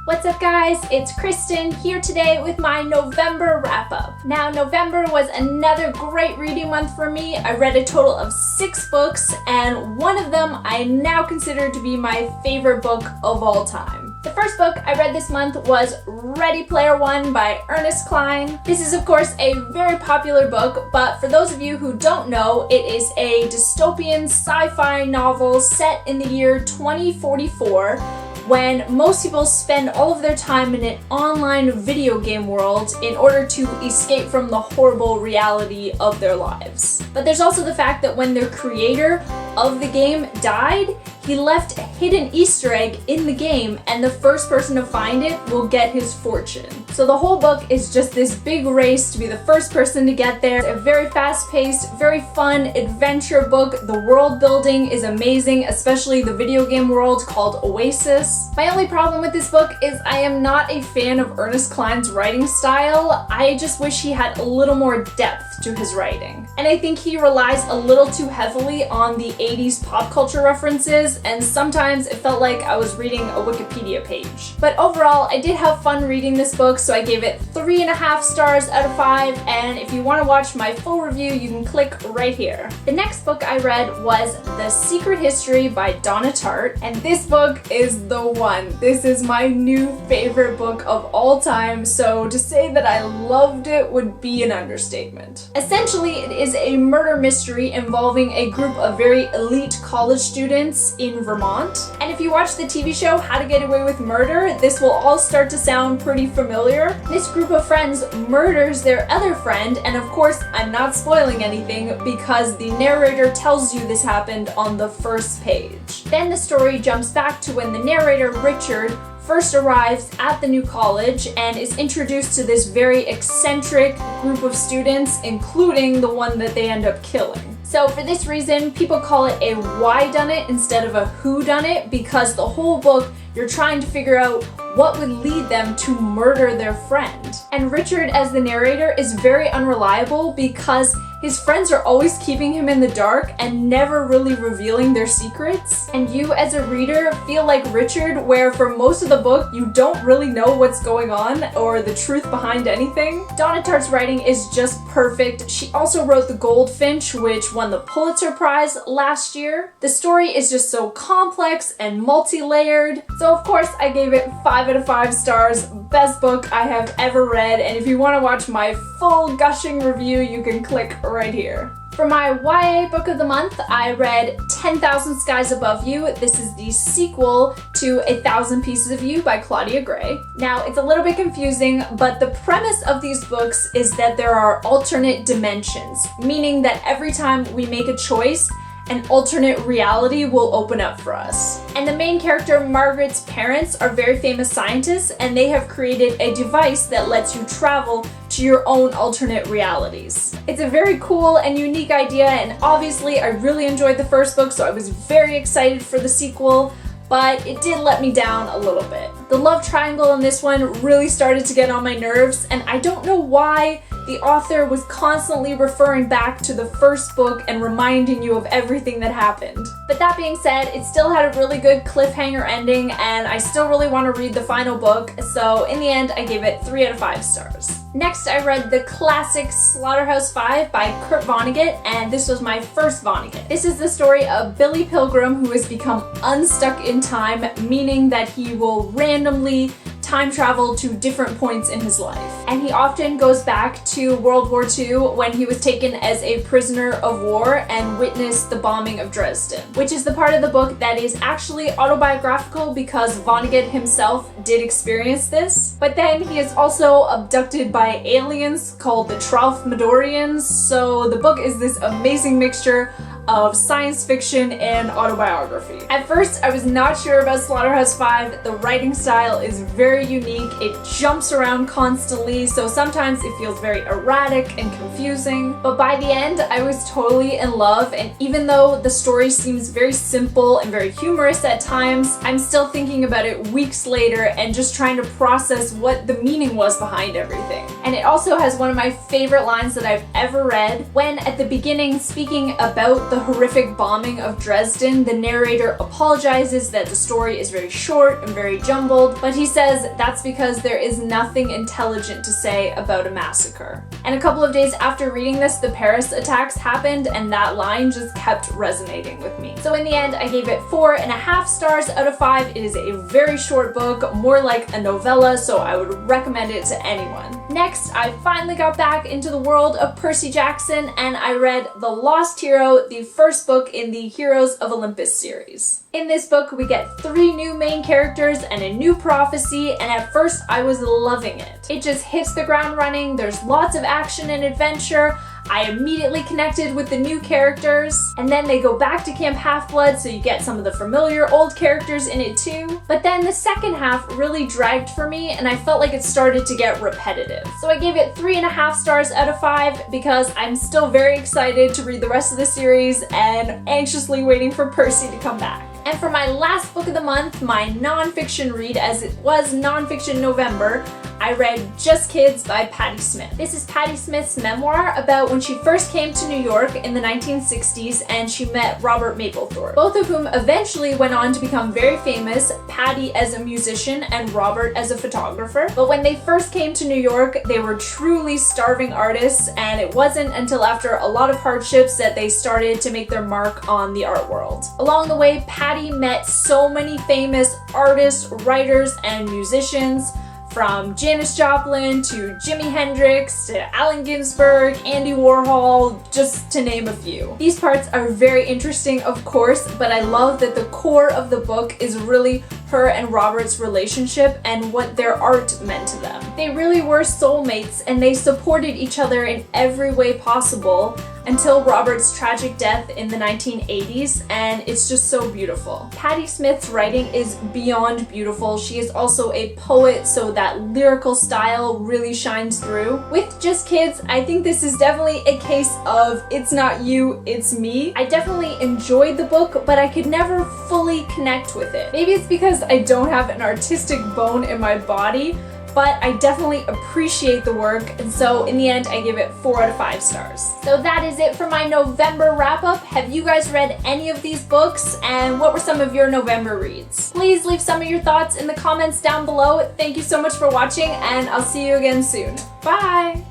What's up guys, it's Kristen here today with my November wrap-up. Now November was another great reading month for me. I read a total of 6 books and one of them I now consider to be my favorite book of all time. The first book I read this month was Ready Player One by Ernest Cline. This is of course a very popular book, but for those of you who don't know, it is a dystopian sci-fi novel set in the year 2044 when most people spend all of their time in an online video game world in order to escape from the horrible reality of their lives. But there's also the fact that when their creator of the game died, he left a hidden Easter egg in the game, and the first person to find it will get his fortune. So the whole book is just this big race to be the first person to get there. It's a very fast-paced, very fun adventure book. The world building is amazing, especially the video game world called Oasis. My only problem with this book is I am not a fan of Ernest Cline's writing style. I just wish he had a little more depth to his writing. And I think he relies a little too heavily on the 80s pop culture references, and sometimes it felt like I was reading a Wikipedia page. But overall, I did have fun reading this book, so I gave it 3.5 stars out of 5, and if you want to watch my full review, you can click right here. The next book I read was The Secret History by Donna Tartt, and this book is the one. This is my new favorite book of all time, so to say that I loved it would be an understatement. Essentially, it is a murder mystery involving a group of very elite college students in Vermont. And if you watch the TV show How to Get Away with Murder, this will all start to sound pretty familiar. This group of friends murders their other friend, and of course I'm not spoiling anything because the narrator tells you this happened on the first page. Then the story jumps back to when the narrator, Richard, first arrives at the new college and is introduced to this very eccentric group of students, including the one that they end up killing. So for this reason, people call it a whodunit instead of a whodunit, because the whole book you're trying to figure out what would lead them to murder their friend. And Richard, as the narrator, is very unreliable because his friends are always keeping him in the dark and never really revealing their secrets. And you as a reader feel like Richard, where for most of the book you don't really know what's going on or the truth behind anything. Donna Tartt's writing is just perfect. She also wrote The Goldfinch, which won the Pulitzer Prize last year. The story is just so complex and multi-layered. So of course I gave it 5 out of 5 stars. Best book I have ever read, and if you want to watch my full gushing review, you can click right here. For my YA book of the month, I read 10,000 Skies Above You. This is the sequel to 1,000 Pieces of You by Claudia Gray. Now, it's a little bit confusing, but the premise of these books is that there are alternate dimensions, meaning that every time we make a choice, an alternate reality will open up for us. And the main character, Margaret's parents, are very famous scientists, and they have created a device that lets you travel to your own alternate realities. It's a very cool and unique idea, and obviously I really enjoyed the first book, so I was very excited for the sequel, but it did let me down a little bit. The love triangle in this one really started to get on my nerves, and I don't know why the author was constantly referring back to the first book and reminding you of everything that happened. But that being said, it still had a really good cliffhanger ending, and I still really want to read the final book, so in the end I gave it 3 out of 5 stars. Next, I read the classic Slaughterhouse-Five by Vonnegut, and this was my first Vonnegut. This is the story of Billy Pilgrim, who has become unstuck in time, meaning that he will randomly time travel to different points in his life. And he often goes back to World War II when he was taken as a prisoner of war and witnessed the bombing of Dresden, which is the part of the book that is actually autobiographical because Vonnegut himself did experience this. But then he is also abducted by aliens called the Tralfamadorians, so the book is this amazing mixture of science fiction and autobiography. At first, I was not sure about Slaughterhouse-Five. The writing style is very unique. It jumps around constantly, so sometimes it feels very erratic and confusing. But by the end, I was totally in love, and even though the story seems very simple and very humorous at times, I'm still thinking about it weeks later and just trying to process what the meaning was behind everything. And it also has one of my favorite lines that I've ever read, when at the beginning speaking about the the horrific bombing of Dresden, the narrator apologizes that the story is very short and very jumbled, but he says that's because there is nothing intelligent to say about a massacre. And a couple of days after reading this, the Paris attacks happened, and that line just kept resonating with me. So in the end, I gave it 4.5 stars out of 5. It is a very short book, more like a novella, so I would recommend it to anyone. Next, I finally got back into the world of Percy Jackson, and I read The Lost Hero, the first book in the Heroes of Olympus series. In this book, we get 3 new main characters and a new prophecy, and at first I was loving it. It just hits the ground running, there's lots of action and adventure. I immediately connected with the new characters, and then they go back to Camp Half-Blood, so you get some of the familiar old characters in it too. But then the second half really dragged for me, and I felt like it started to get repetitive. So I gave it 3.5 stars out of 5 because I'm still very excited to read the rest of the series and anxiously waiting for Percy to come back. And for my last book of the month, my nonfiction read, as it was Nonfiction November, I read Just Kids by Patti Smith. This is Patti Smith's memoir about when she first came to New York in the 1960s and she met Robert Mapplethorpe, both of whom eventually went on to become very famous, Patti as a musician and Robert as a photographer. But when they first came to New York, they were truly starving artists, and it wasn't until after a lot of hardships that they started to make their mark on the art world. Along the way, Patti met so many famous artists, writers, and musicians, from Janis Joplin to Jimi Hendrix to Allen Ginsberg, Andy Warhol, just to name a few. These parts are very interesting, of course, but I love that the core of the book is really her and Robert's relationship and what their art meant to them. They really were soulmates, and they supported each other in every way possible until Robert's tragic death in the 1980s, and it's just so beautiful. Patti Smith's writing is beyond beautiful. She is also a poet, so that lyrical style really shines through. With Just Kids, I think this is definitely a case of it's not you, it's me. I definitely enjoyed the book, but I could never fully connect with it. Maybe it's because I don't have an artistic bone in my body, but I definitely appreciate the work, and so in the end I give it 4 out of 5 stars. So that is it for my November wrap-up. Have you guys read any of these books, and what were some of your November reads? Please leave some of your thoughts in the comments down below. Thank you so much for watching, and I'll see you again soon. Bye!